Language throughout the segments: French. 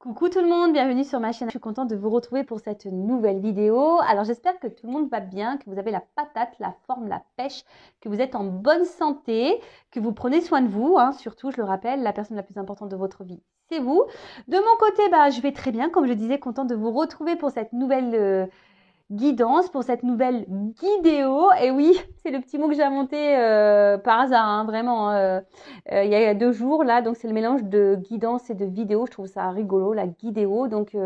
Coucou tout le monde, bienvenue sur ma chaîne. Je suis contente de vous retrouver pour cette nouvelle vidéo. Alors j'espère que tout le monde va bien, que vous avez la patate, la forme, la pêche, que vous êtes en bonne santé, que vous prenez soin de vous. Surtout, je le rappelle, la personne la plus importante de votre vie, c'est vous. De mon côté, je vais très bien, comme je disais, contente de vous retrouver pour cette nouvelle guidance, pour cette nouvelle guidéo. Et oui, c'est le petit mot que j'ai inventé par hasard, vraiment. Il y a 2 jours là, donc c'est le mélange de guidance et de vidéo. Je trouve ça rigolo, la guidéo. Donc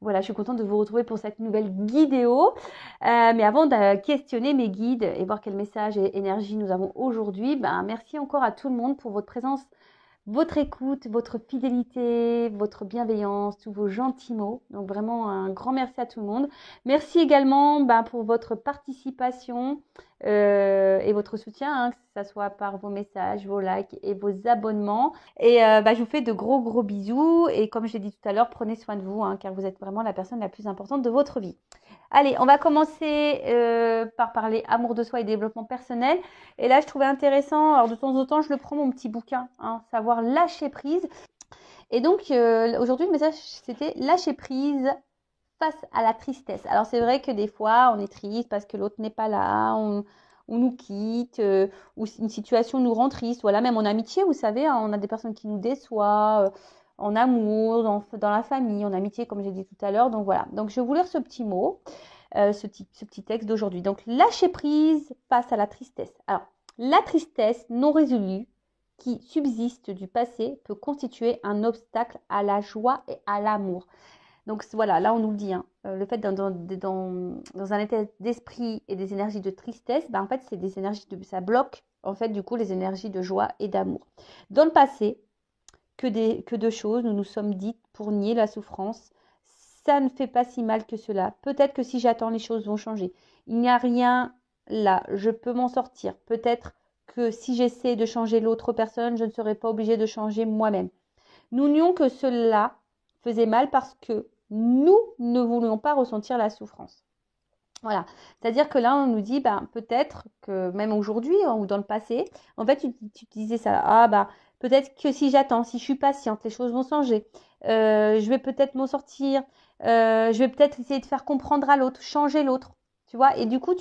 voilà, je suis contente de vous retrouver pour cette nouvelle guidéo. Mais avant de questionner mes guides et voir quel message et énergie nous avons aujourd'hui, merci encore à tout le monde pour votre présence, votre écoute, votre fidélité, votre bienveillance, tous vos gentils mots. Donc vraiment un grand merci à tout le monde. Merci également pour votre participation et votre soutien, que ce soit par vos messages, vos likes et vos abonnements. Et je vous fais de gros bisous. Et comme je l'ai dit tout à l'heure, prenez soin de vous, car vous êtes vraiment la personne la plus importante de votre vie. Allez, on va commencer par parler amour de soi et développement personnel. Et là, je trouvais intéressant, alors de temps en temps, je le prends mon petit bouquin, savoir lâcher prise. Et donc, aujourd'hui, le message, c'était lâcher prise face à la tristesse. Alors, c'est vrai que des fois, on est triste parce que l'autre n'est pas là, on nous quitte, ou une situation nous rend triste. Voilà, même en amitié, vous savez, on a des personnes qui nous déçoivent, en amour, dans la famille, en amitié, comme j'ai dit tout à l'heure. Donc voilà, donc je vais vous lire ce petit mot, ce petit texte d'aujourd'hui. Donc, lâcher prise face à la tristesse. Alors, la tristesse non résolue qui subsiste du passé peut constituer un obstacle à la joie et à l'amour. Donc voilà, là on nous le dit, le fait dans un état d'esprit et des énergies de tristesse, en fait c'est des énergies ça bloque en fait du coup les énergies de joie et d'amour. Dans le passé, que de choses nous nous sommes dites pour nier la souffrance. Ça ne fait pas si mal que cela. Peut-être que si j'attends, les choses vont changer. Il n'y a rien là, je peux m'en sortir. Peut-être que si j'essaie de changer l'autre personne, je ne serai pas obligée de changer moi-même. Nous nions que cela faisait mal parce que nous ne voulions pas ressentir la souffrance. Voilà, c'est-à-dire que là, on nous dit, peut-être que même aujourd'hui ou dans le passé, en fait, tu disais ça, peut-être que si j'attends, si je suis patiente, les choses vont changer. Je vais peut-être m'en sortir. Je vais peut-être essayer de faire comprendre à l'autre, changer l'autre, tu vois. Et du coup,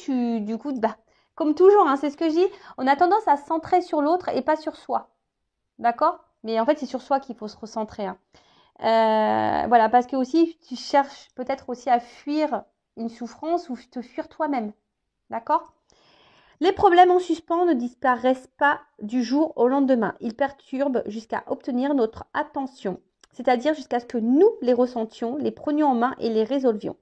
comme toujours, c'est ce que je dis, on a tendance à se centrer sur l'autre et pas sur soi, d'accord? Mais en fait, c'est sur soi qu'il faut se recentrer. Voilà, parce que aussi, tu cherches peut-être aussi à fuir une souffrance ou te fuir toi-même. D'accord? Les problèmes en suspens ne disparaissent pas du jour au lendemain. Ils perturbent jusqu'à obtenir notre attention, c'est-à-dire jusqu'à ce que nous les ressentions, les prenions en main et les résolvions.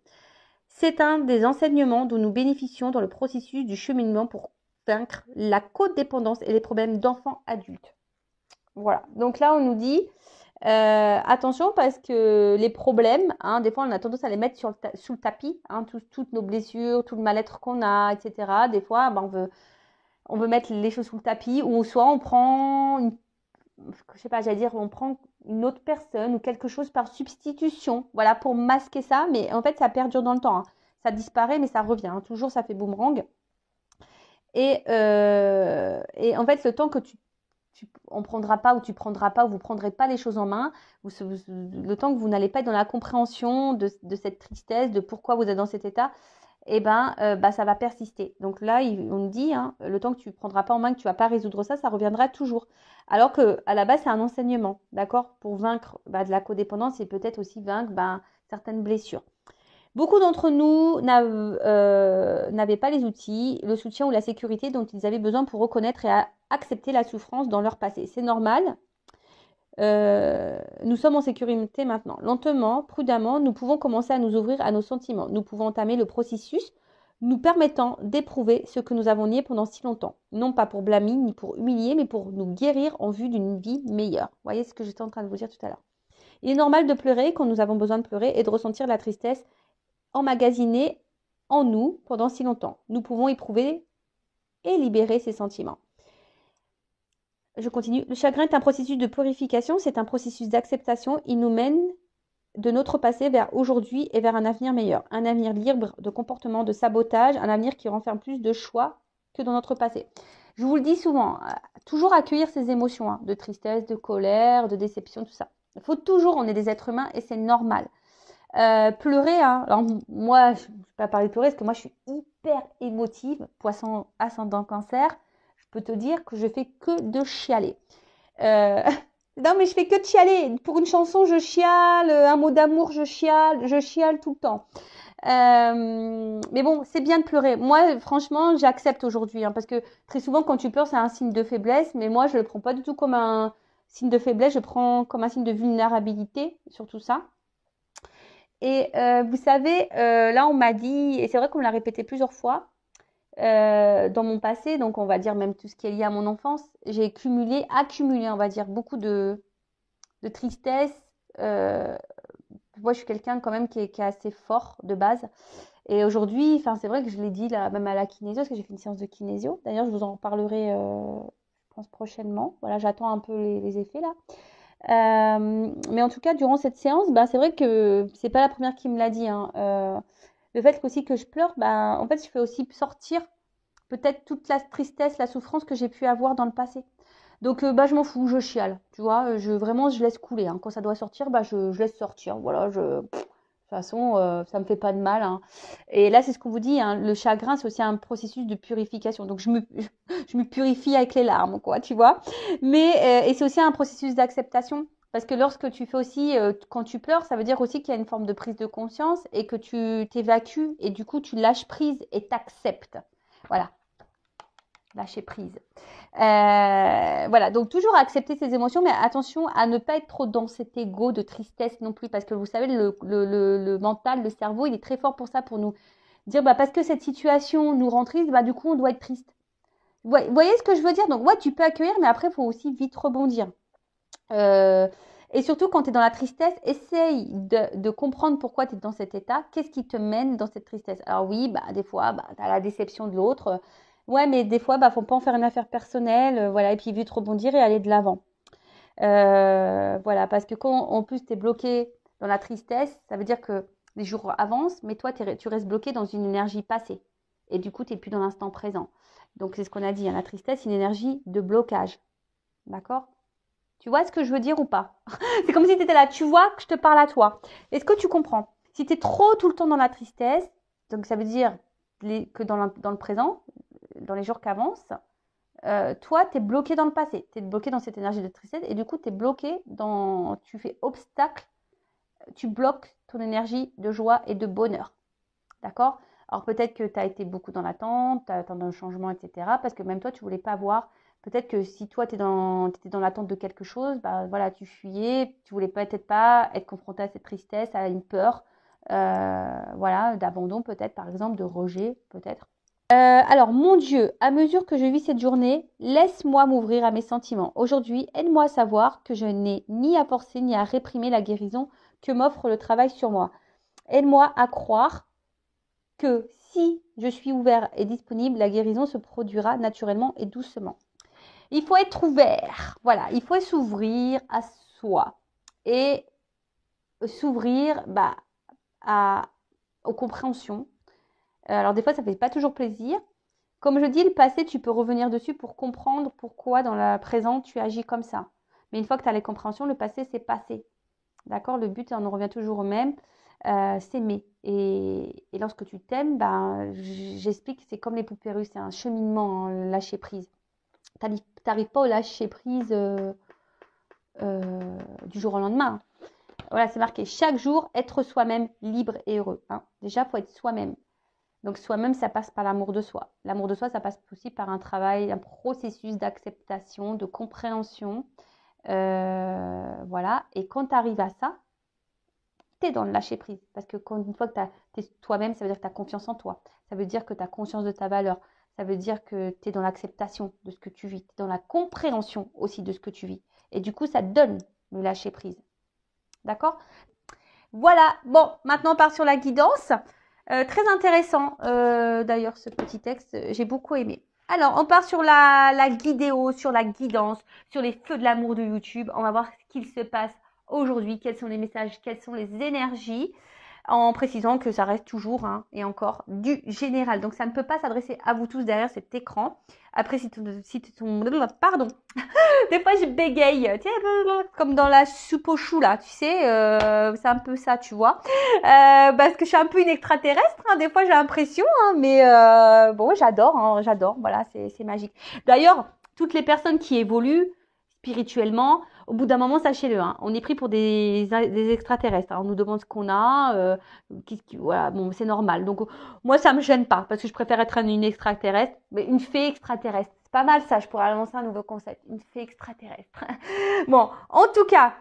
C'est un des enseignements dont nous bénéficions dans le processus du cheminement pour vaincre la codépendance et les problèmes d'enfants adultes. Voilà, donc là on nous dit attention parce que les problèmes, des fois on a tendance à les mettre sous le tapis, toutes nos blessures, tout le mal-être qu'on a, etc. Des fois on veut mettre les choses sous le tapis, ou soit on prend on prend une autre personne ou quelque chose par substitution, voilà, pour masquer ça, mais en fait ça perdure dans le temps, ça disparaît mais ça revient, toujours ça fait boomerang. Et en fait le temps que on prendra pas ou tu prendras pas ou vous prendrez pas les choses en main, le temps que vous n'allez pas être dans la compréhension de cette tristesse, de pourquoi vous êtes dans cet état, ça va persister. Donc là, on nous dit, le temps que tu prendras pas en main, que tu vas pas résoudre ça, ça reviendra toujours. Alors que à la base, c'est un enseignement, d'accord, pour vaincre de la codépendance et peut-être aussi vaincre certaines blessures. Beaucoup d'entre nous n'avaient pas les outils, le soutien ou la sécurité dont ils avaient besoin pour reconnaître et accepter la souffrance dans leur passé. C'est normal. Nous sommes en sécurité maintenant. Lentement, prudemment, nous pouvons commencer à nous ouvrir à nos sentiments. Nous pouvons entamer le processus nous permettant d'éprouver ce que nous avons nié pendant si longtemps. Non pas pour blâmer ni pour humilier, mais pour nous guérir en vue d'une vie meilleure. Vous voyez ce que j'étais en train de vous dire tout à l'heure. Il est normal de pleurer quand nous avons besoin de pleurer et de ressentir la tristesse emmagasinée en nous pendant si longtemps. Nous pouvons éprouver et libérer ces sentiments. Je continue. Le chagrin est un processus de purification, c'est un processus d'acceptation. Il nous mène de notre passé vers aujourd'hui et vers un avenir meilleur. Un avenir libre de comportements de sabotage, un avenir qui renferme plus de choix que dans notre passé. Je vous le dis souvent, toujours accueillir ces émotions, de tristesse, de colère, de déception, tout ça. Il faut toujours, on est des êtres humains et c'est normal. Pleurer, hein. Alors moi, je ne vais pas parler de pleurer parce que moi, je suis hyper émotive. Poisson ascendant cancer, je peux te dire que je fais que de chialer. Non, mais je fais que de chialer. Pour une chanson, je chiale. Un mot d'amour, je chiale tout le temps. Mais bon, c'est bien de pleurer. Moi, franchement, j'accepte aujourd'hui, hein, parce que très souvent, quand tu pleures, c'est un signe de faiblesse. Mais moi, je le prends pas du tout comme un signe de faiblesse. Je prends comme un signe de vulnérabilité, surtout ça. Et vous savez, là, on m'a dit, et c'est vrai qu'on me l'a répété plusieurs fois, dans mon passé, donc on va dire même tout ce qui est lié à mon enfance, j'ai accumulé, on va dire, beaucoup de tristesse. Moi, je suis quelqu'un quand même qui est assez fort de base. Et aujourd'hui, enfin, c'est vrai que je l'ai dit là, même à la kinésio, parce que j'ai fait une séance de kinésio. D'ailleurs, je vous en parlerai, je pense, prochainement. Voilà, j'attends un peu les effets là. Mais en tout cas, durant cette séance, bah, c'est vrai que c'est pas la première qui me l'a dit, hein. Le fait aussi que je pleure, bah, en fait, je fais aussi sortir peut-être toute la tristesse, la souffrance que j'ai pu avoir dans le passé. Donc, bah, je m'en fous, je chiale, tu vois. Vraiment, je laisse couler, hein. Quand ça doit sortir, bah, je laisse sortir. Voilà, de toute façon, ça me fait pas de mal, hein. Et là, c'est ce qu'on vous dit, hein, le chagrin, c'est aussi un processus de purification. Donc, je me purifie avec les larmes, quoi, tu vois. Mais, et c'est aussi un processus d'acceptation. Parce que lorsque tu fais aussi, quand tu pleures, ça veut dire aussi qu'il y a une forme de prise de conscience et que tu t'évacues et du coup, tu lâches prise et t'acceptes. Voilà, lâcher prise. Voilà, donc toujours accepter ses émotions, mais attention à ne pas être trop dans cet ego de tristesse non plus, parce que vous savez, le mental, le cerveau, il est très fort pour ça, pour nous dire, bah, parce que cette situation nous rend triste, bah, du coup, on doit être triste. Vous voyez ce que je veux dire? Donc, ouais, tu peux accueillir, mais après, il faut aussi vite rebondir. Et surtout, quand tu es dans la tristesse, essaye de comprendre pourquoi tu es dans cet état. Qu'est-ce qui te mène dans cette tristesse? Alors oui, bah, des fois, bah, tu as la déception de l'autre. Ouais, mais des fois, bah, faut pas en faire une affaire personnelle. Voilà, et puis vite rebondir et aller de l'avant. Voilà, parce que quand en plus tu es bloqué dans la tristesse, ça veut dire que les jours avancent, mais toi, tu restes bloqué dans une énergie passée. Et du coup, tu n'es plus dans l'instant présent. Donc, c'est ce qu'on a dit, hein, la tristesse, c'est une énergie de blocage. D'accord? Tu vois ce que je veux dire ou pas? C'est comme si tu étais là, tu vois que je te parle à toi. Est-ce que tu comprends? Si tu es trop tout le temps dans la tristesse, donc ça veut dire que dans le présent, dans les jours qui avancent, toi, tu es bloqué dans le passé. Tu es bloqué dans cette énergie de tristesse et du coup, tu es bloqué dans... Tu fais obstacle, tu bloques ton énergie de joie et de bonheur. D'accord? Alors peut-être que tu as été beaucoup dans l'attente, tu attends un changement, etc. Parce que même toi, tu ne voulais pas voir. Peut-être que si toi, tu étais dans l'attente de quelque chose, bah, voilà, tu fuyais, tu voulais peut-être pas être confronté à cette tristesse, à une peur, voilà, d'abandon peut-être, par exemple, de rejet peut-être. Alors, mon Dieu, à mesure que je vis cette journée, laisse-moi m'ouvrir à mes sentiments. Aujourd'hui, aide-moi à savoir que je n'ai ni à forcer ni à réprimer la guérison que m'offre le travail sur moi. Aide-moi à croire que si je suis ouvert et disponible, la guérison se produira naturellement et doucement. Il faut être ouvert, voilà, il faut s'ouvrir à soi et s'ouvrir aux compréhensions. Alors des fois, ça ne fait pas toujours plaisir. Comme je dis, le passé, tu peux revenir dessus pour comprendre pourquoi dans le présent, tu agis comme ça. Mais une fois que tu as les compréhensions, le passé, c'est passé. D'accord? Le but, on en revient toujours au même, s'aimer. Et lorsque tu t'aimes, j'explique, c'est comme les poupées russes, c'est un cheminement, hein, lâcher prise. Tu n'arrives pas au lâcher prise du jour au lendemain. Voilà, c'est marqué chaque jour, être soi-même libre et heureux. Hein. Déjà, il faut être soi-même. Donc, soi-même, ça passe par l'amour de soi. L'amour de soi, ça passe aussi par un travail, un processus d'acceptation, de compréhension. Voilà. Et quand tu arrives à ça, tu es dans le lâcher prise. Parce que une fois que tu es toi-même, ça veut dire que tu as confiance en toi. Ça veut dire que tu as conscience de ta valeur. Ça veut dire que tu es dans l'acceptation de ce que tu vis. Tu es dans la compréhension aussi de ce que tu vis. Et du coup, ça te donne le lâcher prise. D'accord? Voilà. Bon, maintenant on part sur la guidance. Très intéressant d'ailleurs ce petit texte. J'ai beaucoup aimé. Alors, on part sur la guidéo, sur la guidance, sur les feux de l'amour de YouTube. On va voir ce qu'il se passe aujourd'hui, quels sont les messages, quelles sont les énergies. en précisant que ça reste toujours hein, et encore du général. Donc ça ne peut pas s'adresser à vous tous derrière cet écran. Après, si ton pardon, des fois je bégaye, tu sais, comme dans la soupe aux choux là, tu sais, c'est un peu ça, tu vois. Parce que je suis un peu une extraterrestre, hein, des fois j'ai l'impression, hein, mais bon, j'adore, hein, j'adore, voilà, c'est magique. D'ailleurs, toutes les personnes qui évoluent spirituellement, au bout d'un moment, sachez-le, hein, on est pris pour des extraterrestres. Hein, on nous demande ce qu'on a, voilà, bon, c'est normal. Donc, moi, ça me gêne pas, parce que je préfère être une extraterrestre, mais une fée extraterrestre. C'est pas mal ça, je pourrais lancer un nouveau concept, une fée extraterrestre. Bon, en tout cas,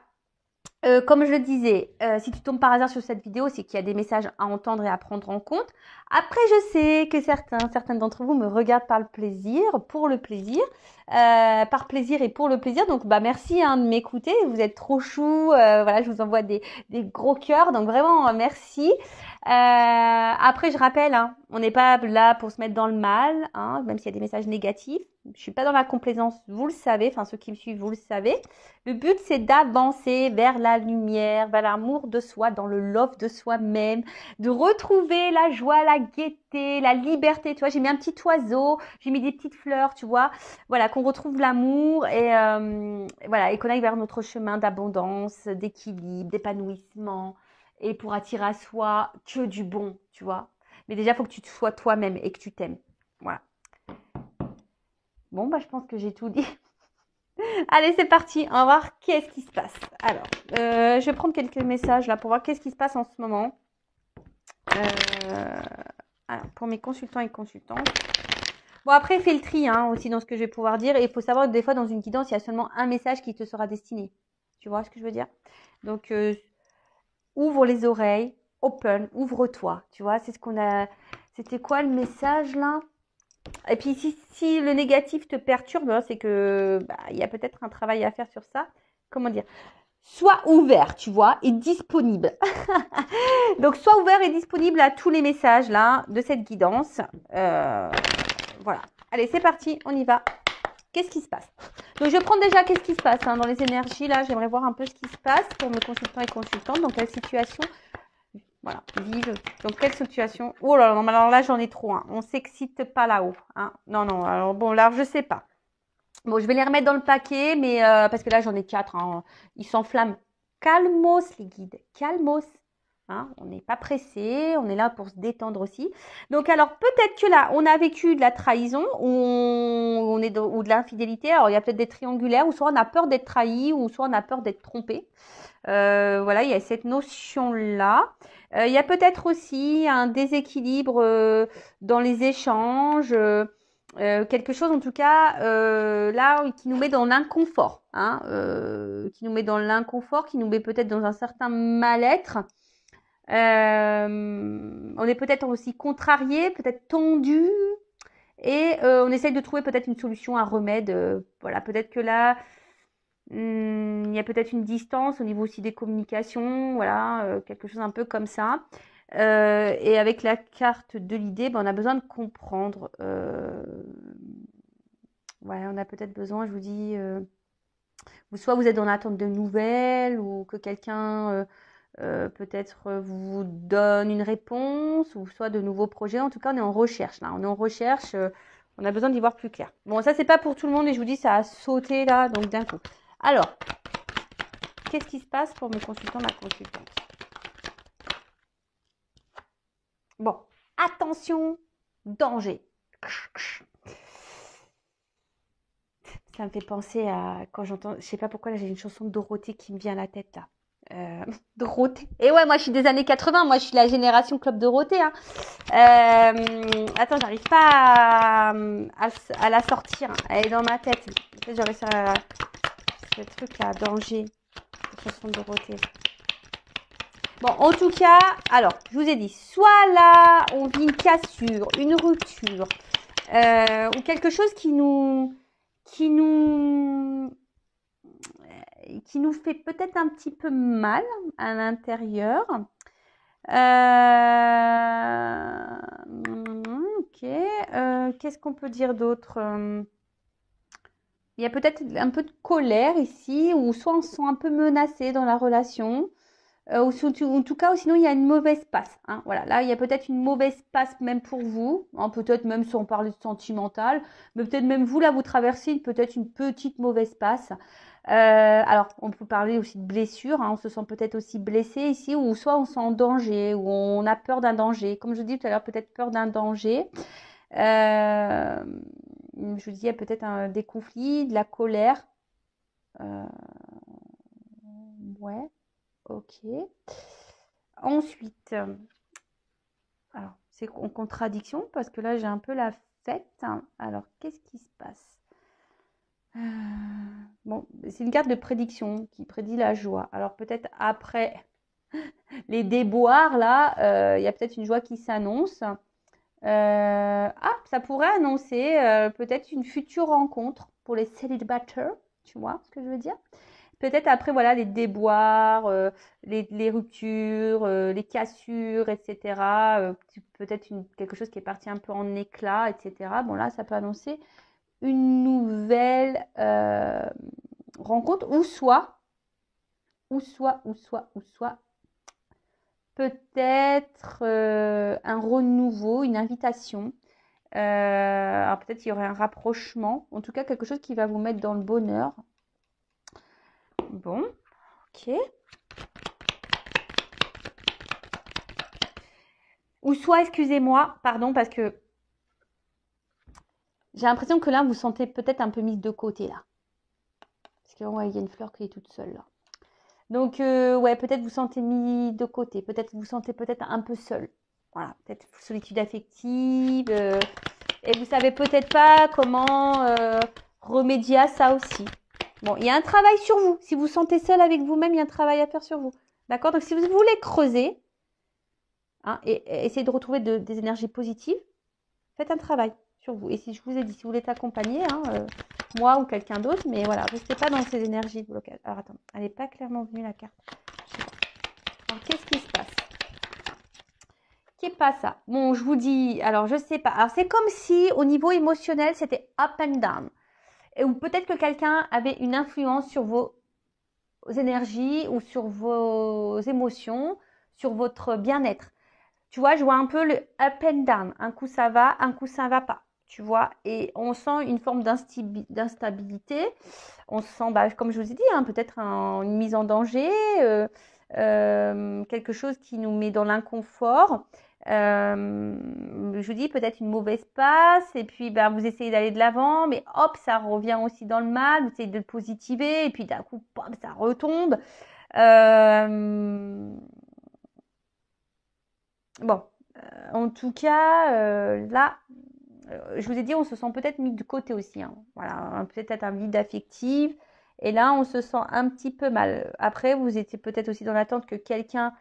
comme je le disais, si tu tombes par hasard sur cette vidéo, c'est qu'il y a des messages à entendre et à prendre en compte. Après, je sais que certaines d'entre vous me regardent par le plaisir, pour le plaisir, par plaisir et pour le plaisir. Donc, bah merci hein, de m'écouter. Vous êtes trop chou. Voilà, je vous envoie des gros cœurs. Donc vraiment, merci. Après, je rappelle, hein, on n'est pas là pour se mettre dans le mal, hein, même s'il y a des messages négatifs. Je suis pas dans la complaisance, vous le savez. Enfin, ceux qui me suivent, vous le savez. Le but, c'est d'avancer vers la lumière, vers l'amour de soi, dans le love de soi-même, de retrouver la joie, la gaieté, la liberté. Tu vois, j'ai mis un petit oiseau, j'ai mis des petites fleurs, tu vois. Voilà, qu'on retrouve l'amour et voilà, et qu'on aille vers notre chemin d'abondance, d'équilibre, d'épanouissement et pour attirer à soi que du bon, tu vois. Mais déjà, il faut que tu sois toi-même et que tu t'aimes. Voilà. Bon, bah, je pense que j'ai tout dit. Allez, c'est parti. On va voir qu'est-ce qui se passe. Alors, je vais prendre quelques messages là pour voir qu'est-ce qui se passe en ce moment. Alors, pour mes consultants et consultantes. Bon, après, fais le tri hein, aussi dans ce que je vais pouvoir dire. Et il faut savoir que des fois, dans une guidance, il y a seulement un message qui te sera destiné. Tu vois ce que je veux dire? Donc, ouvre les oreilles, open, ouvre-toi. Tu vois, c'est ce qu'on a. C'était quoi le message là? Et puis, si le négatif te perturbe, hein, c'est que il y a peut-être un travail à faire sur ça. Comment dire? Sois ouvert, tu vois, et disponible. Donc, sois ouvert et disponible à tous les messages là de cette guidance. Voilà. Allez, c'est parti, on y va. Qu'est-ce qui se passe? Donc, je prends déjà qu'est-ce qui se passe hein, dans les énergies. Là, j'aimerais voir un peu ce qui se passe pour mes consultants et consultantes. Dans quelle situation? Voilà, vive. Donc, quelle situation? Oh là là, non, alors là, j'en ai trop. Hein. On s'excite pas là-haut. Hein. Non, non, alors bon, là, je sais pas. Bon, je vais les remettre dans le paquet, mais parce que là, j'en ai 4. Hein. Ils s'enflamment. Calmos, les guides. Calmos. Hein, on n'est pas pressé, on est là pour se détendre aussi. Donc, alors, peut-être que là, on a vécu de la trahison ou, ou de l'infidélité. Alors, il y a peut-être des triangulaires, ou soit on a peur d'être trahi, ou soit on a peur d'être trompé. Voilà, il y a cette notion-là. Il y a peut-être aussi un déséquilibre dans les échanges, quelque chose en tout cas là qui nous met dans l'inconfort, hein, qui nous met dans l'inconfort, qui nous met peut-être dans un certain mal-être. On est peut-être aussi contrarié, peut-être tendu, et on essaye de trouver peut-être une solution, un remède. Voilà, peut-être que là, il y a peut-être une distance au niveau aussi des communications, voilà, quelque chose un peu comme ça. Et avec la carte de l'idée, ben, on a besoin de comprendre. Ouais, on a peut-être besoin, je vous dis, soit vous êtes dans l'attente de nouvelles, ou que quelqu'un peut-être vous donne une réponse, ou soit de nouveaux projets. En tout cas, on est en recherche là. On est en recherche. On a besoin d'y voir plus clair. Bon, ça c'est pas pour tout le monde et je vous dis, ça a sauté là, donc d'un coup. Alors, qu'est-ce qui se passe pour mes consultants, ma consultante? Bon, attention, danger. Ça me fait penser à quand j'entends, je sais pas pourquoi là j'ai une chanson de Dorothée qui me vient à la tête là. Dorothée. Et ouais, moi je suis des années 80, moi je suis la génération Club Dorothée. Hein. Attends, j'arrive pas à la sortir. Elle est dans ma tête. Peut-être j'aurais ce truc là, danger. La chanson de Dorothée. Bon, en tout cas, alors, je vous ai dit, soit là, on vit une cassure, une rupture, ou quelque chose qui nous fait peut-être un petit peu mal à l'intérieur. Ok. Qu'est-ce qu'on peut dire d'autre? Il y a peut-être un peu de colère ici, ou soit on se sent un peu menacé dans la relation. En tout cas, ou sinon il y a une mauvaise passe. Hein, voilà, là il y a peut-être une mauvaise passe même pour vous, hein, peut-être même sans parler de sentimental, mais peut-être même vous là vous traversez peut-être une petite mauvaise passe. Alors on peut parler aussi de blessure, hein, on se sent peut-être aussi blessé ici, ou soit on se sent en danger, ou on a peur d'un danger. Comme je vous dis tout à l'heure, peut-être peur d'un danger. Je vous dis, il y a peut-être des conflits, de la colère. Ouais, ok. Ensuite, alors c'est en contradiction parce que là j'ai un peu la fête. Alors qu'est-ce qui se passe? Bon, c'est une carte de prédiction qui prédit la joie. Alors peut-être après les déboires là, il y a peut-être une joie qui s'annonce. Ça pourrait annoncer peut-être une future rencontre pour les célibataires. Tu vois ce que je veux dire? Peut-être après, voilà, les déboires, les ruptures, les cassures, etc. Peut-être quelque chose qui est parti un peu en éclat, etc. Bon, là, ça peut annoncer une nouvelle rencontre, ou soit, peut-être un renouveau, une invitation. Alors peut-être qu'il y aurait un rapprochement, en tout cas quelque chose qui va vous mettre dans le bonheur. Bon, ok. Ou soit, excusez-moi, pardon, parce que j'ai l'impression que là, vous sentez peut-être un peu mise de côté, là. Parce que, ouais, il y a une fleur qui est toute seule, là. Donc, ouais, peut-être vous sentez mis de côté. Peut-être vous sentez peut-être un peu seul. Voilà, peut-être solitude affective. Et vous savez peut-être pas comment remédier à ça aussi. Bon, il y a un travail sur vous. Si vous sentez seul avec vous-même, il y a un travail à faire sur vous. D'accord? Donc, si vous voulez creuser, hein, et essayer de retrouver des énergies positives, faites un travail sur vous. Et si je vous ai dit, si vous voulez être accompagné, hein, moi ou quelqu'un d'autre, mais voilà, restez pas dans ces énergies de blocage. Alors, attends, elle n'est pas clairement venue la carte. Alors, qu'est-ce qui se passe? Qu'est-ce pas ça? Bon, je vous dis, alors, je sais pas. Alors, c'est comme si, au niveau émotionnel, c'était up and down. Ou peut-être que quelqu'un avait une influence sur vos énergies ou sur vos émotions, sur votre bien-être. Tu vois, je vois un peu le up and down. Un coup ça va, un coup ça va pas. Tu vois, et on sent une forme d'instabilité. On sent, bah, comme je vous ai dit, hein, peut-être une mise en danger, quelque chose qui nous met dans l'inconfort. Je vous dis peut-être une mauvaise passe, et puis ben, vous essayez d'aller de l'avant, mais hop, ça revient aussi dans le mal, vous essayez de le positiver, et puis d'un coup, pom, ça retombe. Bon, en tout cas, là, je vous ai dit, on se sent peut-être mis de côté aussi. Hein. Voilà, peut-être un vide affectif. Et là, on se sent un petit peu mal. Après, vous étiez peut-être aussi dans l'attente que quelqu'un,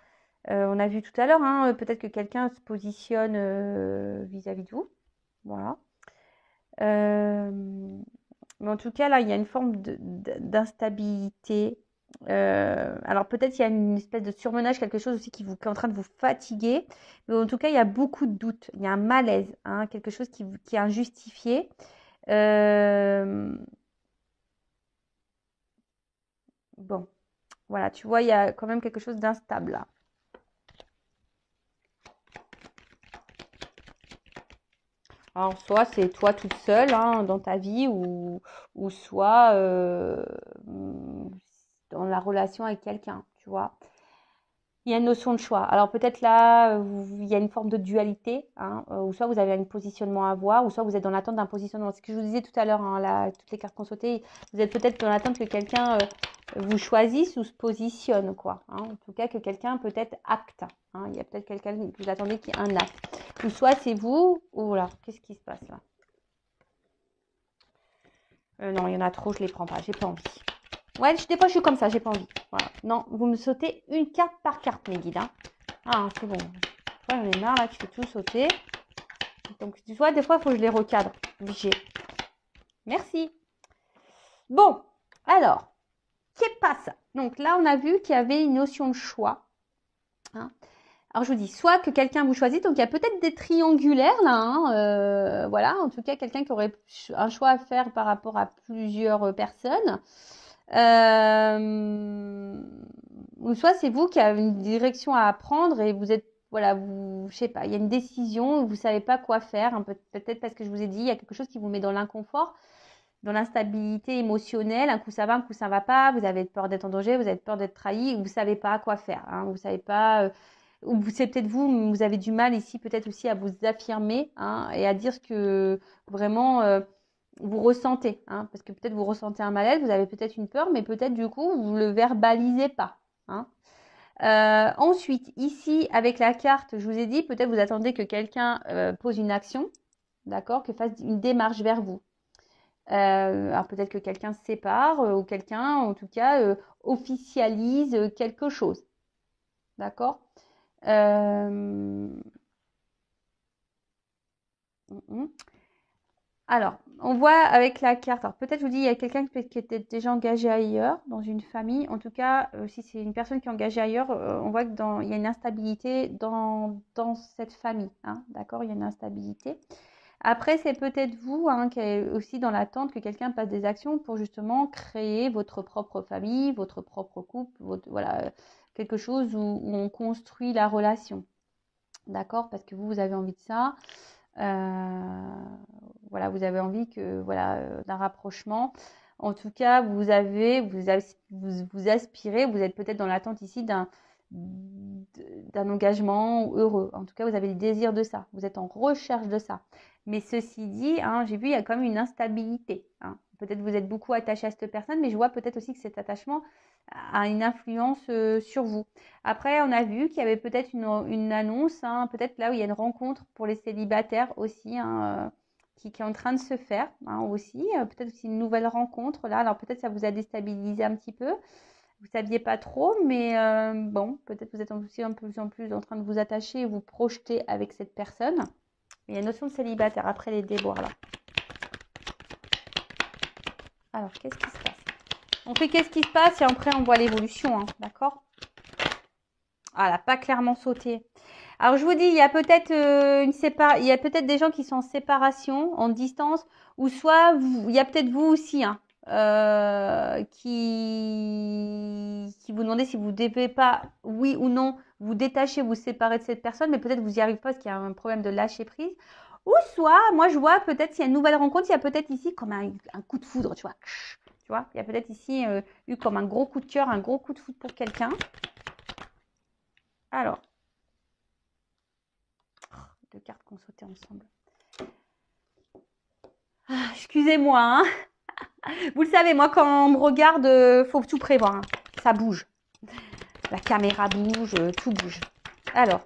on a vu tout à l'heure, hein, peut-être que quelqu'un se positionne vis-à-vis de vous. Voilà. Mais en tout cas, là, il y a une forme d'instabilité. Alors peut-être il y a une espèce de surmenage, quelque chose aussi qui est en train de vous fatiguer. Mais en tout cas, il y a beaucoup de doutes. Il y a un malaise, hein, quelque chose qui est injustifié. Bon, voilà, tu vois, il y a quand même quelque chose d'instable là. Alors, soit c'est toi toute seule hein, dans ta vie, ou soit dans la relation avec quelqu'un, tu vois. Il y a une notion de choix. Alors peut-être là, il y a une forme de dualité, hein, ou soit vous avez un positionnement à avoir, ou soit vous êtes dans l'attente d'un positionnement. C'est ce que je vous disais tout à l'heure, hein, là, toutes les cartes qu'on sautait, vous êtes peut-être dans l'attente que quelqu'un vous choisisse ou se positionne, quoi. Hein. En tout cas, que quelqu'un peut-être acte. Hein. Il y a peut-être quelqu'un que vous attendez qui ait un acte. Ou soit c'est vous, ou voilà, qu'est-ce qui se passe là? Non, il y en a trop, je les prends pas, j'ai pas envie. Ouais, des fois je suis comme ça, j'ai pas envie. Voilà. Non, vous me sautez une carte par carte, mes guides. Hein. Ah, c'est bon. J'en ai marre, là, tu fais tout sauter. Donc, tu vois, des fois, il faut que je les recadre. Obligé. Merci. Bon, alors, qu'est-ce pas ça? Donc là, on a vu qu'il y avait une notion de choix. Hein. Alors, je vous dis, soit que quelqu'un vous choisit, donc il y a peut-être des triangulaires là. Hein, voilà, en tout cas, quelqu'un qui aurait un choix à faire par rapport à plusieurs personnes. ou soit c'est vous qui avez une direction à apprendre et vous êtes, voilà, vous, je sais pas, il y a une décision, vous savez pas quoi faire, peut-être parce que je vous ai dit, il y a quelque chose qui vous met dans l'inconfort, dans l'instabilité émotionnelle, un coup ça va, un coup ça va pas, vous avez peur d'être en danger, vous avez peur d'être trahi, vous savez pas quoi faire, hein, vous savez pas, ou c'est peut-être vous avez du mal ici peut-être aussi à vous affirmer, hein, et à dire ce que vraiment vous ressentez, hein, parce que peut-être vous ressentez un malaise, vous avez peut-être une peur, mais peut-être du coup vous le verbalisez pas, hein. Ensuite, ici, avec la carte, je vous ai dit, peut-être vous attendez que quelqu'un pose une action, d'accord, que fasse une démarche vers vous. Alors peut-être que quelqu'un se sépare ou quelqu'un, en tout cas, officialise quelque chose, d'accord. euh, Alors, on voit avec la carte, alors peut-être je vous dis, il y a quelqu'un qui était déjà engagé ailleurs, dans une famille. En tout cas, si c'est une personne qui est engagée ailleurs, on voit qu'il y a une instabilité dans cette famille, hein, d'accord, il y a une instabilité. Après, c'est peut-être vous, hein, qui est aussi dans l'attente que quelqu'un passe des actions pour justement créer votre propre famille, votre propre couple, voilà, quelque chose où on construit la relation, d'accord, parce que vous avez envie de ça. Voilà, vous avez envie que, voilà, d'un rapprochement. En tout cas, vous aspirez, vous êtes peut-être dans l'attente ici d'un engagement heureux. En tout cas, vous avez le désir de ça. Vous êtes en recherche de ça. Mais ceci dit, hein, j'ai vu, il y a quand même une instabilité, hein. Peut-être vous êtes beaucoup attaché à cette personne, mais je vois peut-être aussi que cet attachement a une influence sur vous. Après, on a vu qu'il y avait peut-être une annonce, hein, peut-être là où il y a une rencontre pour les célibataires aussi, hein, qui est en train de se faire, hein, aussi. Peut-être aussi une nouvelle rencontre là. Alors peut-être ça vous a déstabilisé un petit peu. Vous ne saviez pas trop, mais bon, peut-être vous êtes aussi un peu plus en plus en train de vous attacher et vous projeter avec cette personne. Mais il y a une notion de célibataire après les déboires là. Alors, qu'est-ce qui se passe? On fait qu'est-ce qui se passe et après on voit l'évolution, hein, d'accord? Ah, elle n'a pas clairement sauté. Alors, je vous dis, il y a peut-être il y a peut-être des gens qui sont en séparation, en distance, ou soit il y a peut-être vous aussi, hein, qui vous demandez si vous ne devez pas, oui ou non, vous détacher, vous séparer de cette personne, mais peut-être vous n'y arrivez pas parce qu'il y a un problème de lâcher prise. Ou soit, moi je vois peut-être s'il y a une nouvelle rencontre, il y a peut-être ici comme un coup de foudre, tu vois. Tu vois, il y a peut-être ici eu comme un gros coup de cœur, un gros coup de foudre pour quelqu'un. Alors, deux cartes qu'on sautait ensemble. Ah, excusez-moi, hein. Vous le savez, moi, quand on me regarde, faut tout prévoir, hein. Ça bouge. La caméra bouge, tout bouge. Alors.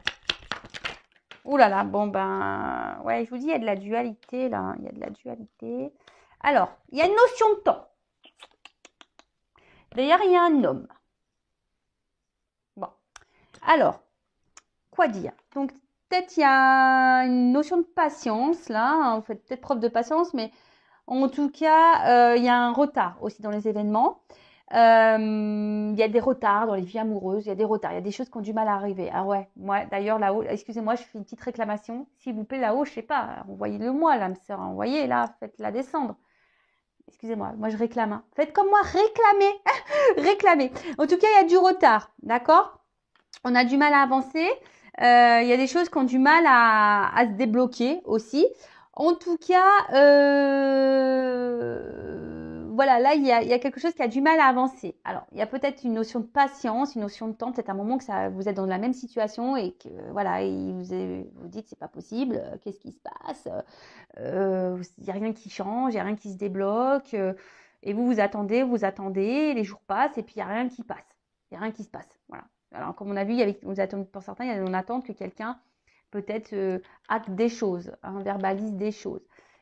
Ouh là là, bon ben... Ouais, je vous dis, il y a de la dualité, là. Il y a de la dualité. Alors, il y a une notion de temps. D'ailleurs, il y a un homme. Bon. Alors, quoi dire? Donc, peut-être il y a une notion de patience, là. Vous faites peut-être preuve de patience, mais en tout cas, il y a un retard aussi dans les événements. Il y a des retards dans les vies amoureuses, il y a des retards, il y a des choses qui ont du mal à arriver. Ah ouais, moi d'ailleurs là-haut, excusez-moi, je fais une petite réclamation. S'il vous plaît, là-haut, je sais pas, envoyez-le moi, l'âme sœur, envoyez là, faites-la descendre. Excusez-moi, moi je réclame, hein. Faites comme moi, réclamez, réclamez. En tout cas, il y a du retard, d'accord? On a du mal à avancer. Il y a des choses qui ont du mal à se débloquer aussi. En tout cas, voilà, là, il y a quelque chose qui a du mal à avancer. Alors, il y a peut-être une notion de patience, une notion de temps, peut-être un moment que vous êtes dans la même situation et que, voilà, et vous dites, c'est pas possible, qu'est-ce qui se passe? Il n'y a rien qui change, il n'y a rien qui se débloque. Et vous attendez, les jours passent et puis il n'y a rien qui passe. Il n'y a rien qui se passe. Voilà. Alors, comme on a vu, pour certains, il y a une attente que quelqu'un peut-être acte des choses, hein, verbalise des choses.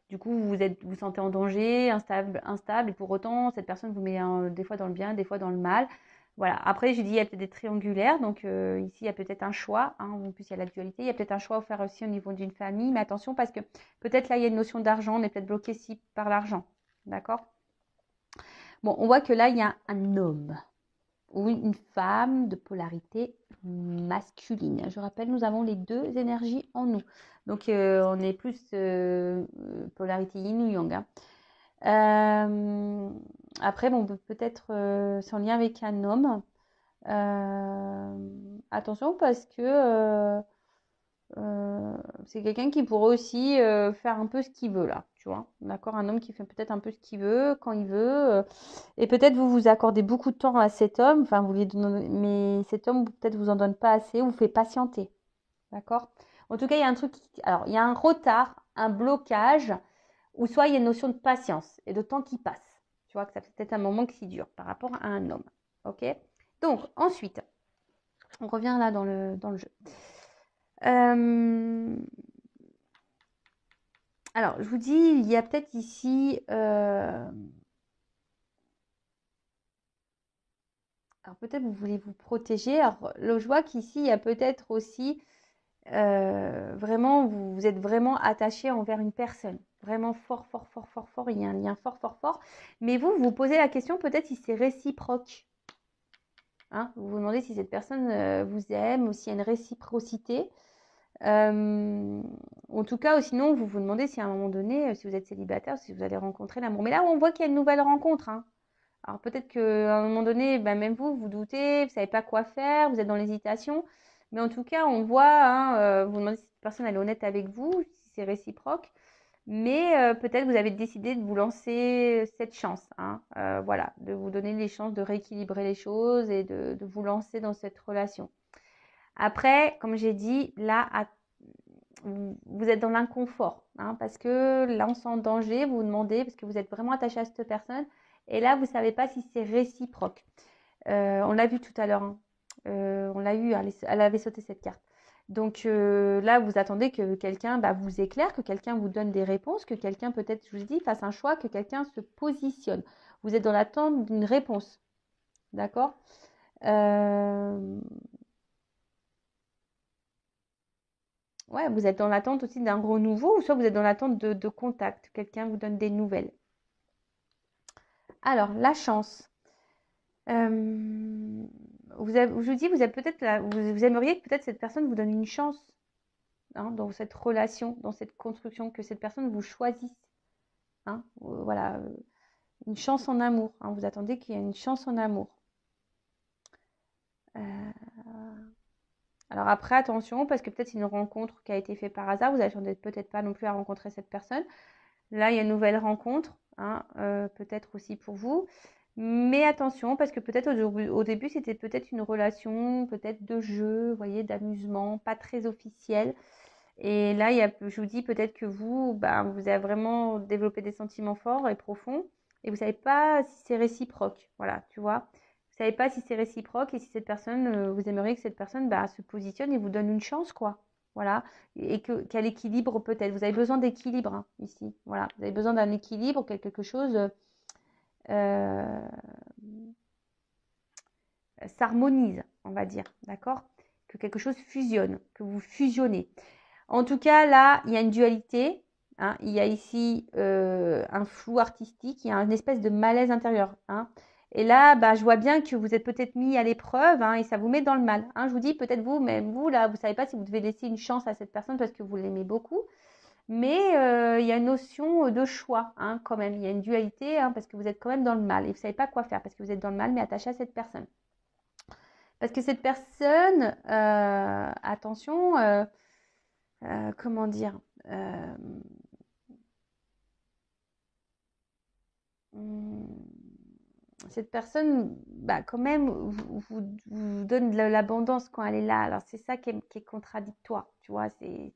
Du coup, vous sentez en danger, instable, et pour autant, cette personne vous met des fois dans le bien, des fois dans le mal. Voilà. Après, je dis, il y a peut-être des triangulaires, donc ici, il y a peut-être un choix, hein, en plus, il y a la dualité, il y a peut-être un choix à faire aussi au niveau d'une famille, mais attention, parce que peut-être là, il y a une notion d'argent, on est peut-être bloqué ici par l'argent, d'accord? Bon, on voit que là, il y a un homme ou une femme de polarité masculine. Je rappelle, nous avons les deux énergies en nous. Donc, on est plus polarité yin ou yang, hein. Après, bon, peut-être c'est en lien avec un homme. Attention parce que c'est quelqu'un qui pourrait aussi faire un peu ce qu'il veut là, tu vois. D'accord, un homme qui fait peut-être un peu ce qu'il veut, quand il veut. Et peut-être vous vous accordez beaucoup de temps à cet homme, enfin vous lui donnez, mais cet homme peut-être vous en donne pas assez ou vous fait patienter. D'accord? En tout cas, il y a un truc, alors il y a un retard, un blocage, ou soit il y a une notion de patience et de temps qui passe. Tu vois que ça fait peut-être un moment qui dure par rapport à un homme. Ok? Donc ensuite, on revient là dans le jeu. Alors, je vous dis, il y a peut-être ici. Alors, peut-être vous voulez vous protéger. Alors, là, je vois qu'ici, il y a peut-être aussi. Vraiment, vous êtes vraiment attaché envers une personne. Vraiment fort, fort, fort, fort, fort. Il y a un lien fort, fort, fort. Mais vous vous posez la question peut-être si c'est réciproque. Hein, vous vous demandez si cette personne vous aime ou s'il y a une réciprocité. En tout cas, ou sinon, vous vous demandez si à un moment donné, si vous êtes célibataire, si vous allez rencontrer l'amour. Mais là, on voit qu'il y a une nouvelle rencontre. Hein. Alors peut-être qu'à un moment donné, ben, même vous, vous doutez, vous ne savez pas quoi faire, vous êtes dans l'hésitation. Mais en tout cas, on voit, hein, vous vous demandez si cette personne elle est honnête avec vous, si c'est réciproque. Mais peut-être vous avez décidé de vous lancer cette chance. Hein, voilà, de vous donner les chances de rééquilibrer les choses et de vous lancer dans cette relation. Après, comme j'ai dit, là, vous êtes dans l'inconfort, hein, parce que là, on sent en danger, vous vous demandez, parce que vous êtes vraiment attaché à cette personne, et là, vous ne savez pas si c'est réciproque. On l'a vu tout à l'heure, hein. On l'a eu, elle avait sauté cette carte. Donc là, vous attendez que quelqu'un vous éclaire, que quelqu'un vous donne des réponses, que quelqu'un, peut-être, je vous dis, fasse un choix, que quelqu'un se positionne. Vous êtes dans l'attente d'une réponse. D'accord? Ouais, vous êtes dans l'attente aussi d'un gros nouveau, ou soit vous êtes dans l'attente de contact. Quelqu'un vous donne des nouvelles. Alors, la chance. Je vous dis, vous avez peut-être vous aimeriez que peut-être cette personne vous donne une chance, hein, dans cette relation, dans cette construction, que cette personne vous choisisse. Hein, voilà, une chance en amour. Hein, vous attendez qu'il y ait une chance en amour. Euh, alors après, attention, parce que peut-être c'est une rencontre qui a été faite par hasard. Vous n'attendez peut-être pas non plus à rencontrer cette personne. Là, il y a une nouvelle rencontre, hein, peut-être aussi pour vous. Mais attention, parce que peut-être au début, c'était peut-être une relation, peut-être de jeu, vous voyez, d'amusement, pas très officielle. Et là, je vous dis peut-être que vous avez vraiment développé des sentiments forts et profonds, et vous savez pas si c'est réciproque. Voilà, tu vois. Vous savez pas si c'est réciproque et si cette personne, vous aimeriez que cette personne se positionne et vous donne une chance, quoi. Voilà, et qu'elle équilibre peut-être. Vous avez besoin d'équilibre, hein, ici. Voilà, vous avez besoin d'un équilibre, quelque chose euh, s'harmonise, on va dire, d'accord? Que quelque chose fusionne, que vous fusionnez. En tout cas, là, il y a une dualité. Hein, il y a ici un flou artistique, il y a une espèce de malaise intérieur. Hein. Et là, je vois bien que vous êtes peut-être mis à l'épreuve, hein, et ça vous met dans le mal. Hein. Je vous dis, peut-être vous, même vous, là, vous ne savez pas si vous devez laisser une chance à cette personne parce que vous l'aimez beaucoup. Mais il y a une notion de choix, hein, quand même. Il y a une dualité, hein, parce que vous êtes quand même dans le mal. Et vous ne savez pas quoi faire parce que vous êtes dans le mal, mais attaché à cette personne. Parce que cette personne, attention, comment dire, hum, cette personne, quand même, vous donne de l'abondance quand elle est là. Alors, c'est ça qui est contradictoire, tu vois. C'est,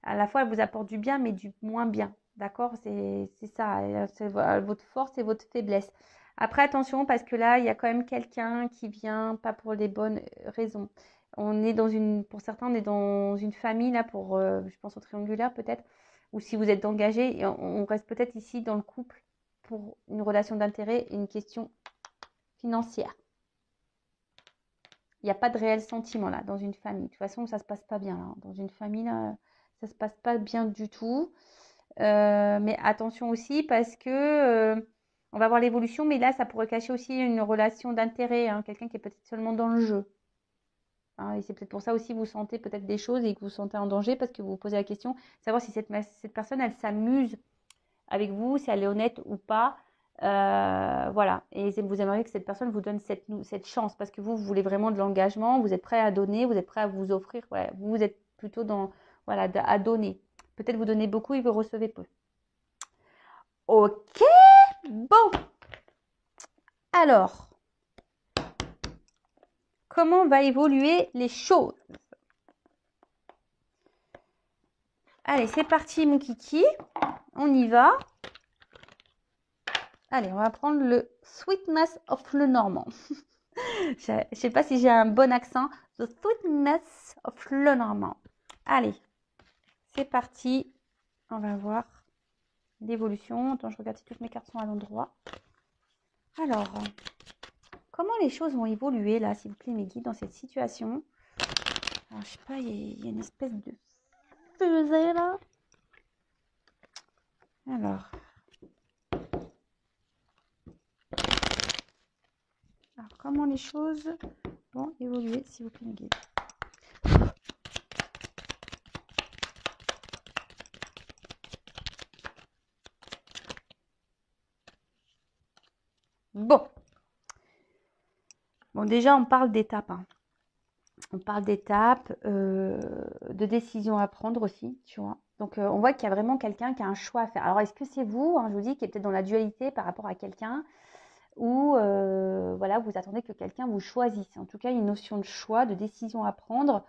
à la fois, elle vous apporte du bien, mais du moins bien. D'accord? C'est ça. C'est votre force et votre faiblesse. Après, attention, parce que là, il y a quand même quelqu'un qui vient pas pour les bonnes raisons. On est pour certains, on est dans une famille, là, je pense au triangulaire peut-être, ou si vous êtes engagé, et on reste peut-être ici dans le couple pour une relation d'intérêt et une question financière. Il n'y a pas de réel sentiment là dans une famille. De toute façon, ça se passe pas bien là. Dans une famille, là, ça se passe pas bien du tout. Mais attention aussi parce que on va voir l'évolution, mais là, ça pourrait cacher aussi une relation d'intérêt, hein, quelqu'un qui est peut-être seulement dans le jeu. Hein, et c'est peut-être pour ça aussi que vous sentez peut-être des choses et que vous vous sentez en danger parce que vous vous posez la question, savoir si cette personne, elle s'amuse avec vous, si elle est honnête ou pas. Voilà. Et vous aimeriez que cette personne vous donne cette chance parce que vous voulez vraiment de l'engagement, vous êtes prêt à donner, vous êtes prêt à vous offrir. Ouais, vous êtes plutôt dans, voilà, à donner. Peut-être vous donnez beaucoup et vous recevez peu. Ok, bon. Alors, comment va évoluer les choses? Allez, c'est parti mon kiki. On y va. Allez, on va prendre le Sweetness of le Normand. Je ne sais pas si j'ai un bon accent. The Sweetness of le Normand. Allez, c'est parti. On va voir l'évolution. Attends, je regarde si toutes mes cartes sont à l'endroit. Alors, comment les choses vont évoluer là, s'il vous plaît, mes guides, dans cette situation? Alors, je sais pas, il y a une espèce de fusée là. Alors, comment les choses vont évoluer, s'il vous plaît, mes guides? Bon. Bon, déjà, on parle d'étapes. Hein. On parle d'étapes, de décisions à prendre aussi, tu vois. Donc, on voit qu'il y a vraiment quelqu'un qui a un choix à faire. Alors, est-ce que c'est vous, hein, je vous dis, qui est peut-être dans la dualité par rapport à quelqu'un ou voilà, vous attendez que quelqu'un vous choisisse. En tout cas, il y a une notion de choix, de décision à prendre.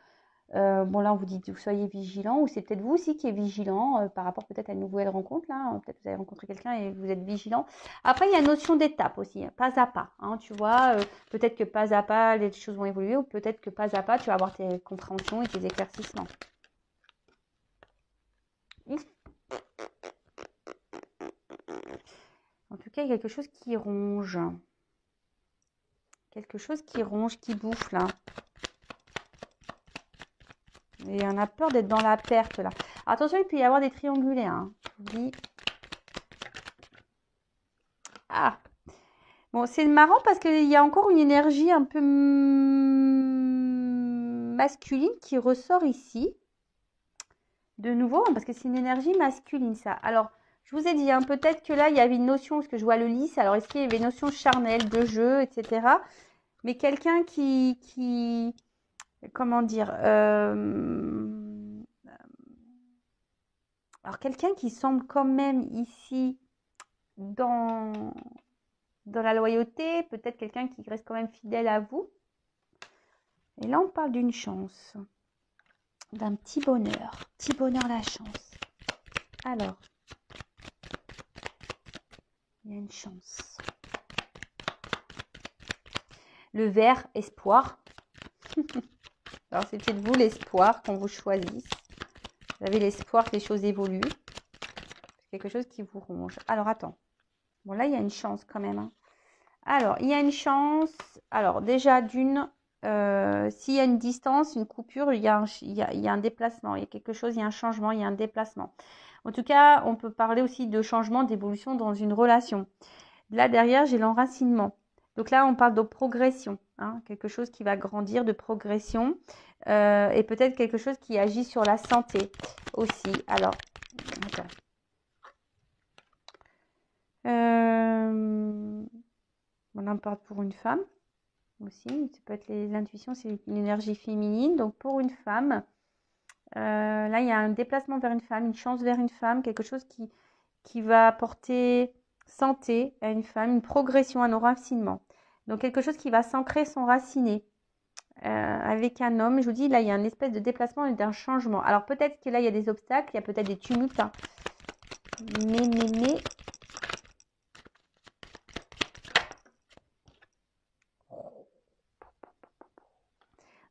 Bon, là, on vous dit que vous soyez vigilant, ou c'est peut-être vous aussi qui êtes vigilant par rapport peut-être à une nouvelle rencontre. Là, peut-être que vous avez rencontré quelqu'un et vous êtes vigilant. Après, il y a une notion d'étape aussi, hein, pas à pas. Hein, tu vois, peut-être que pas à pas, les choses vont évoluer, ou peut-être que pas à pas, tu vas avoir tes compréhensions et tes éclaircissements. En tout cas, il y a quelque chose qui ronge. Quelque chose qui ronge, qui bouffe là. Et on a peur d'être dans la perte là. Attention, il peut y avoir des triangulés. Hein. Je Ah, bon, c'est marrant parce qu'il y a encore une énergie un peu masculine qui ressort ici. De nouveau, hein, parce que c'est une énergie masculine ça. Alors, je vous ai dit, hein, peut-être que là, il y avait une notion, parce que je vois le lys. Alors, est-ce qu'il y avait une notion charnelle, de jeu, etc. Mais quelqu'un qui comment dire, alors quelqu'un qui semble quand même ici dans la loyauté, peut-être quelqu'un qui reste quand même fidèle à vous. Et là, on parle d'une chance, d'un petit bonheur la chance. Alors, il y a une chance. Le vert, espoir. Alors, c'est peut-être vous l'espoir qu'on vous choisisse. Vous avez l'espoir que les choses évoluent. C'est quelque chose qui vous ronge. Alors, attends. Bon, là, il y a une chance quand même. Hein. Alors, il y a une chance. Alors, déjà, d'une, s'il y a une distance, une coupure, il y a un déplacement. Il y a quelque chose, il y a un changement, il y a un déplacement. En tout cas, on peut parler aussi de changement, d'évolution dans une relation. Là, derrière, j'ai l'enracinement. Donc là, on parle de progression. Hein, quelque chose qui va grandir, de progression. Et peut-être quelque chose qui agit sur la santé aussi. Alors, attends. On en parle pour une femme aussi. Ça peut être l'intuition, c'est une énergie féminine. Donc pour une femme, là il y a un déplacement vers une femme, une chance vers une femme, quelque chose qui va apporter santé à une femme, une progression, un enracinement. Donc quelque chose qui va s'ancrer, s'enraciner avec un homme. Je vous dis, là il y a une espèce de déplacement et d'un changement. Alors peut-être que là il y a des obstacles, il y a peut-être des tumultes. Hein. Mais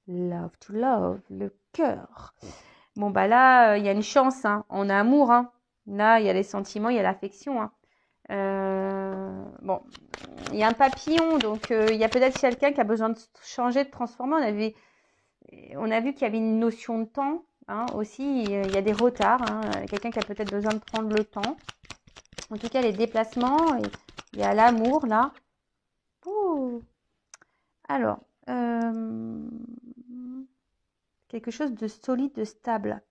love to love, le cœur. Bon, bah là, il y a une chance, hein. On a amour, hein. Là, il y a les sentiments, il y a l'affection, hein. Bon, il y a un papillon, donc il y a peut-être quelqu'un qui a besoin de changer, de transformer. On a vu qu'il y avait une notion de temps, hein, aussi. Il y a des retards, hein. Quelqu'un qui a peut-être besoin de prendre le temps. En tout cas, les déplacements, il y a l'amour, là. Ouh. Alors, quelque chose de solide, de stable.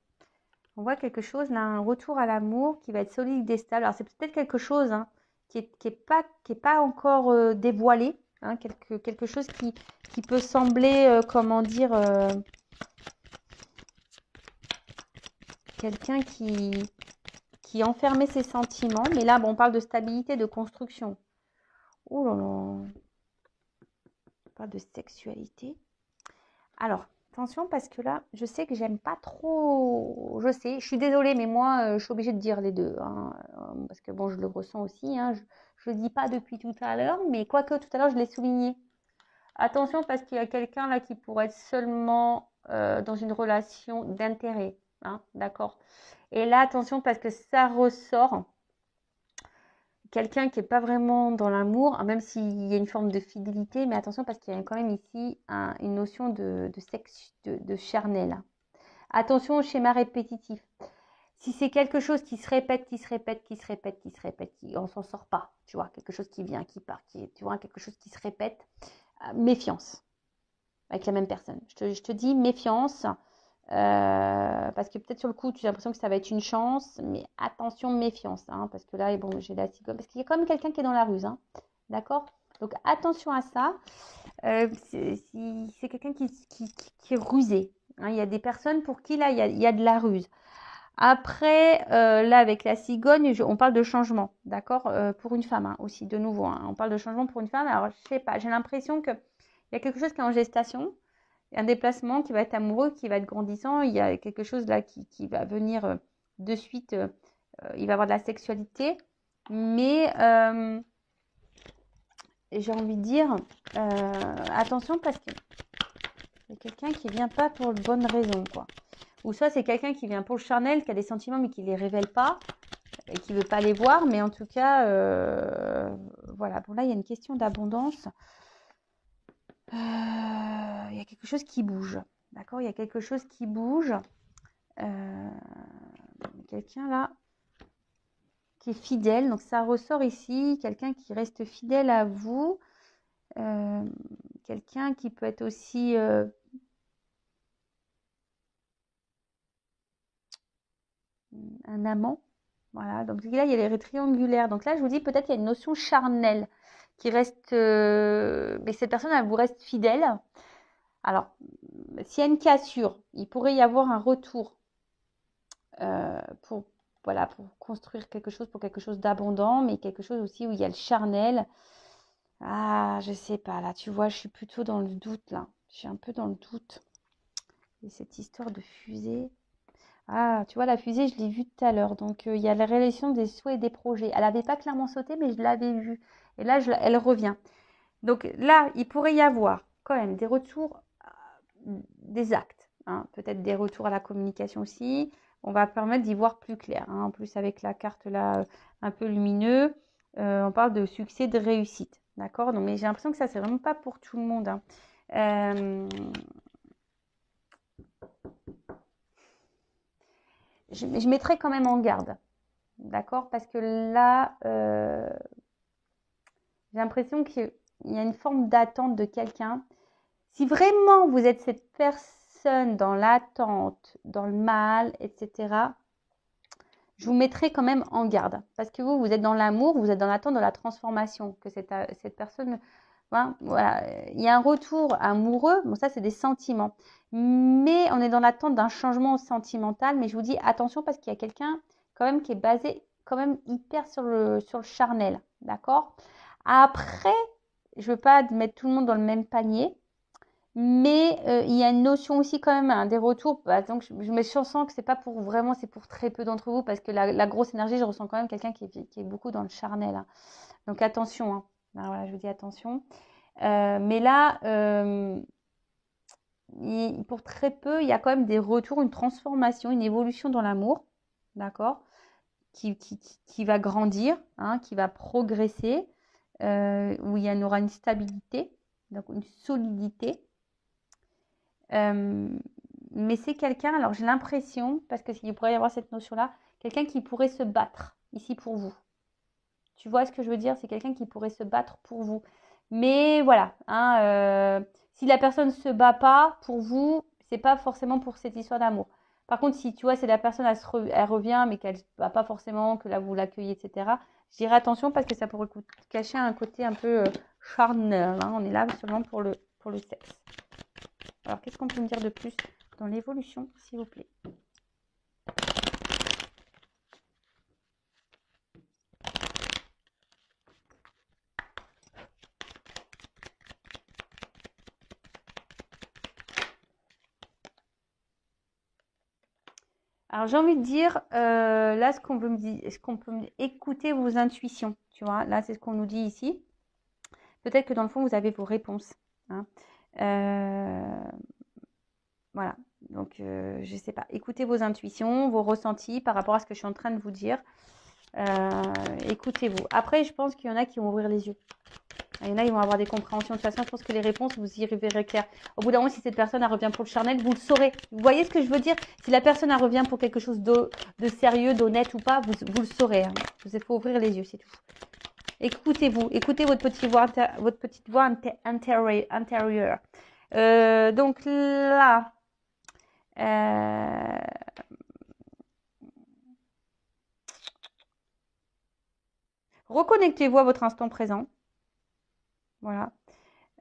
On voit quelque chose, là, un retour à l'amour qui va être solide et stable. Alors, c'est peut-être quelque chose, hein, qui est pas encore dévoilé, hein, quelque chose qui peut sembler, comment dire, quelqu'un qui enfermait ses sentiments. Mais là, bon, on parle de stabilité, de construction. Oh là là, on parle de sexualité. Alors, attention parce que là, je sais que j'aime pas trop. Je sais, je suis désolée, mais moi, je suis obligée de dire les deux, hein, parce que bon, je le ressens aussi. Hein, je le dis pas depuis tout à l'heure, mais quoique tout à l'heure, je l'ai souligné. Attention parce qu'il y a quelqu'un là qui pourrait être seulement dans une relation d'intérêt, hein, d'accord. Et là, attention parce que ça ressort quelqu'un qui n'est pas vraiment dans l'amour, même s'il y a une forme de fidélité, mais attention parce qu'il y a quand même ici une notion de sexe, de charnel. Attention au schéma répétitif. Si c'est quelque chose qui se répète, qui se répète, qui se répète, qui se répète, on s'en sort pas, tu vois, quelque chose qui vient, qui part, tu vois, quelque chose qui se répète, méfiance avec la même personne. Je te dis méfiance, parce que peut-être sur le coup, tu as l'impression que ça va être une chance, mais attention, méfiance, hein, parce que là, bon, j'ai la cigogne, parce qu'il y a quand même quelqu'un qui est dans la ruse, hein, d'accord. Donc attention à ça. Si c'est quelqu'un qui est rusé, hein, il y a des personnes pour qui là, il y a de la ruse. Après, là, avec la cigogne, on parle de changement, d'accord, pour une femme, hein, aussi, de nouveau, hein, on parle de changement pour une femme. Alors, je sais pas, j'ai l'impression qu'il y a quelque chose qui est en gestation, un déplacement qui va être amoureux, qui va être grandissant. Il y a quelque chose là qui va venir de suite. Il va avoir de la sexualité. Mais j'ai envie de dire, attention parce qu'il y a quelqu'un qui vient pas pour de bonnes raisons, quoi. Ou soit c'est quelqu'un qui vient pour le charnel, qui a des sentiments mais qui ne les révèle pas et qui ne veut pas les voir. Mais en tout cas, voilà. Bon, là, il y a une question d'abondance. Il y a quelque chose qui bouge. D'accord, il y a quelque chose qui bouge. Quelqu'un là qui est fidèle. Donc ça ressort ici. Quelqu'un qui reste fidèle à vous. Quelqu'un qui peut être aussi un amant. Voilà. Donc là, il y a les triangulaires. Donc là, je vous dis, peut-être il y a une notion charnelle qui reste. Mais cette personne, elle vous reste fidèle. Alors, s'il y a une cassure, il pourrait y avoir un retour pour construire quelque chose, pour quelque chose d'abondant, mais quelque chose aussi où il y a le charnel. Ah, je sais pas, là, tu vois, je suis plutôt dans le doute, là. Je suis un peu dans le doute. Et cette histoire de fusée. Ah, tu vois, la fusée, je l'ai vue tout à l'heure. Donc, il y a la réalisation des souhaits et des projets. Elle n'avait pas clairement sauté, mais je l'avais vue. Et là, elle revient. Donc là, il pourrait y avoir quand même des retours, des actes. Hein, peut-être des retours à la communication aussi. On va permettre d'y voir plus clair. Hein. En plus, avec la carte là, un peu lumineux, on parle de succès, de réussite. D'accord. Donc, mais j'ai l'impression que ça, c'est vraiment pas pour tout le monde. Hein. Je mettrai quand même en garde. D'accord. Parce que là, j'ai l'impression qu'il y a une forme d'attente de quelqu'un. Si vraiment vous êtes cette personne dans l'attente, dans le mal, etc., je vous mettrai quand même en garde. Parce que vous êtes dans l'amour, vous êtes dans l'attente de la transformation. Que cette personne, hein, voilà, il y a un retour amoureux. Bon, ça, c'est des sentiments. Mais on est dans l'attente d'un changement sentimental. Mais je vous dis attention parce qu'il y a quelqu'un quand même qui est basé quand même hyper sur le charnel. D'accord? Après, je ne veux pas mettre tout le monde dans le même panier. Mais il y a une notion aussi quand même, hein, des retours. Donc, je sens que c'est pas pour vraiment, c'est pour très peu d'entre vous parce que la grosse énergie, je ressens quand même quelqu'un qui est beaucoup dans le charnel. Hein. Donc attention. Hein. Alors, voilà, je vous dis attention. Mais là, pour très peu, il y a quand même des retours, une transformation, une évolution dans l'amour, d'accord, qui va grandir, hein, qui va progresser, où il y aura une stabilité, donc une solidité. Mais c'est quelqu'un, alors j'ai l'impression, parce qu'il pourrait y avoir cette notion-là, quelqu'un qui pourrait se battre ici pour vous. Tu vois ce que je veux dire? C'est quelqu'un qui pourrait se battre pour vous. Mais voilà, hein, si la personne ne se bat pas pour vous, c'est pas forcément pour cette histoire d'amour. Par contre, si tu vois, c'est la personne, elle revient, mais qu'elle ne va pas forcément, que là vous l'accueillez, etc., Je dirais attention parce que ça pourrait cacher un côté un peu charnel. Hein. On est là seulement pour le sexe. Alors, qu'est-ce qu'on peut me dire de plus dans l'évolution, s'il vous plaît? Alors, j'ai envie de dire, là, ce qu'on peut me dire, écouter vos intuitions, tu vois. Là, c'est ce qu'on nous dit ici. Peut-être que dans le fond, vous avez vos réponses. Hein. Voilà. Donc, je ne sais pas. Écoutez vos intuitions, vos ressentis par rapport à ce que je suis en train de vous dire. Écoutez-vous. Après, je pense qu'il y en a qui vont ouvrir les yeux. Il y en a, ils vont avoir des compréhensions. De toute façon, je pense que les réponses, vous y verrez clair. Au bout d'un moment, si cette personne elle revient pour le charnel, vous le saurez. Vous voyez ce que je veux dire? Si la personne elle revient pour quelque chose de sérieux, d'honnête ou pas, vous le saurez. Hein. Il faut ouvrir les yeux, c'est tout. Écoutez-vous. Écoutez votre petite voix intérieure. Donc là, reconnectez-vous à votre instant présent. Voilà.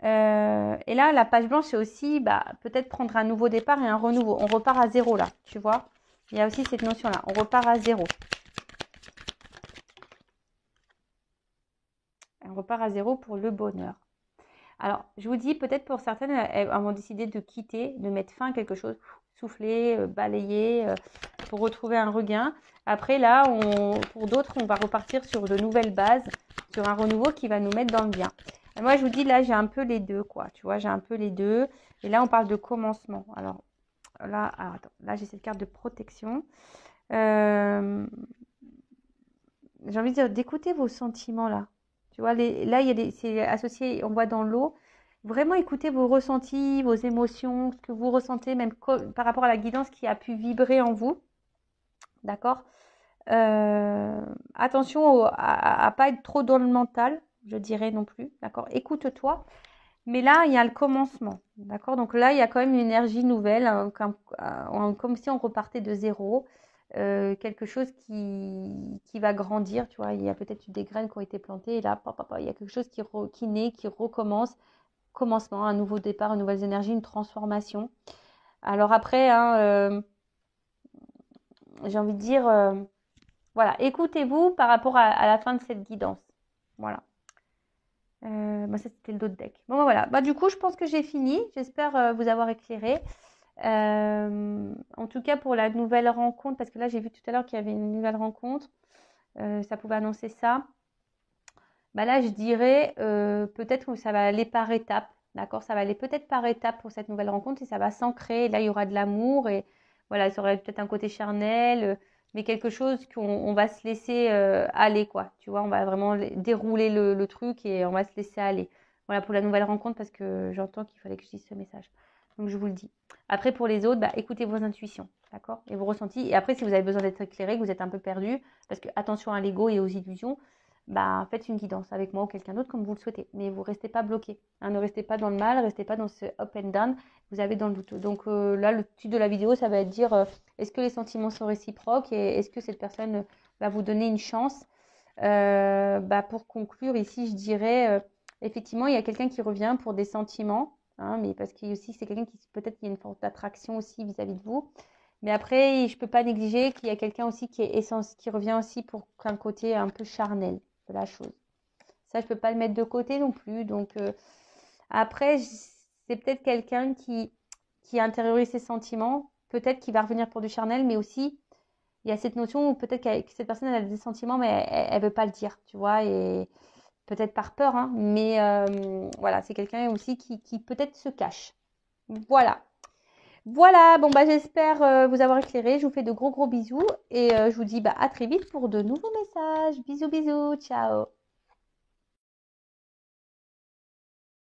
Et là, la page blanche, c'est aussi peut-être prendre un nouveau départ et un renouveau. On repart à zéro là, tu vois. Il y a aussi cette notion-là. On repart à zéro. On repart à zéro pour le bonheur. Alors, je vous dis, peut-être pour certaines, elles vont décider de quitter, de mettre fin à quelque chose, souffler, balayer, pour retrouver un regain. Après, là, pour d'autres, on va repartir sur de nouvelles bases, sur un renouveau qui va nous mettre dans le bien. Et moi, je vous dis, là, j'ai un peu les deux, quoi. Tu vois, j'ai un peu les deux. Et là, on parle de commencement. Alors, attends. Là, j'ai cette carte de protection. J'ai envie de dire, d'écouter vos sentiments, là. Tu vois, là, c'est associé, on voit dans l'eau. Vraiment écouter vos ressentis, vos émotions, ce que vous ressentez, même par rapport à la guidance qui a pu vibrer en vous. D'accord? Attention à pas être trop dans le mental, je dirais non plus. D'accord? Écoute-toi. Mais là, il y a le commencement. D'accord? Donc là, il y a quand même une énergie nouvelle, hein, comme si on repartait de zéro. Quelque chose qui va grandir, tu vois. Il y a peut-être des graines qui ont été plantées et là, il y a quelque chose qui naît, qui recommence. Commencement, un nouveau départ, une nouvelle énergie, une transformation. Alors après, hein, j'ai envie de dire, voilà, écoutez-vous par rapport à la fin de cette guidance. Voilà. Ça, c'était le dos de deck. Bon, voilà. Du coup, je pense que j'ai fini. J'espère vous avoir éclairé. En tout cas, pour la nouvelle rencontre, parce que là, j'ai vu tout à l'heure qu'il y avait une nouvelle rencontre. Ça pouvait annoncer ça. Là, je dirais peut-être que ça va aller par étapes. D'accord? Ça va aller peut-être par étapes pour cette nouvelle rencontre et ça va s'ancrer. Là, il y aura de l'amour et voilà, ça aurait peut-être un côté charnel, mais quelque chose qu'on va se laisser aller, quoi. Tu vois, on va vraiment dérouler le truc et on va se laisser aller. Voilà pour la nouvelle rencontre parce que j'entends qu'il fallait que je dise ce message. Donc, je vous le dis. Après, pour les autres, écoutez vos intuitions, d'accord? Et vos ressentis. Et après, si vous avez besoin d'être éclairé, que vous êtes un peu perdu, parce que attention à l'ego et aux illusions, faites une guidance avec moi ou quelqu'un d'autre comme vous le souhaitez. Mais vous ne restez pas bloqué. Hein, ne restez pas dans le mal, ne restez pas dans ce up and down. Vous avez dans le doute. Donc là, le titre de la vidéo, ça va être dire est-ce que les sentiments sont réciproques et est-ce que cette personne va vous donner une chance. Pour conclure ici, je dirais effectivement, il y a quelqu'un qui revient pour des sentiments. Hein, mais parce que aussi c'est quelqu'un qui peut-être qu'il y a une forte attraction aussi vis-à-vis de vous. Mais après, je ne peux pas négliger qu'il y a quelqu'un aussi qui revient aussi pour un côté un peu charnel de la chose. Ça, je peux pas le mettre de côté non plus. Donc, après, c'est peut-être quelqu'un qui intériorise ses sentiments. Peut-être qu'il va revenir pour du charnel, mais aussi, il y a cette notion où peut-être que cette personne elle a des sentiments, mais elle veut pas le dire, tu vois, et peut-être par peur, hein, mais voilà, c'est quelqu'un aussi qui peut-être se cache. Voilà. Voilà, j'espère vous avoir éclairé. Je vous fais de gros bisous et je vous dis à très vite pour de nouveaux messages. Bisous, bisous, ciao.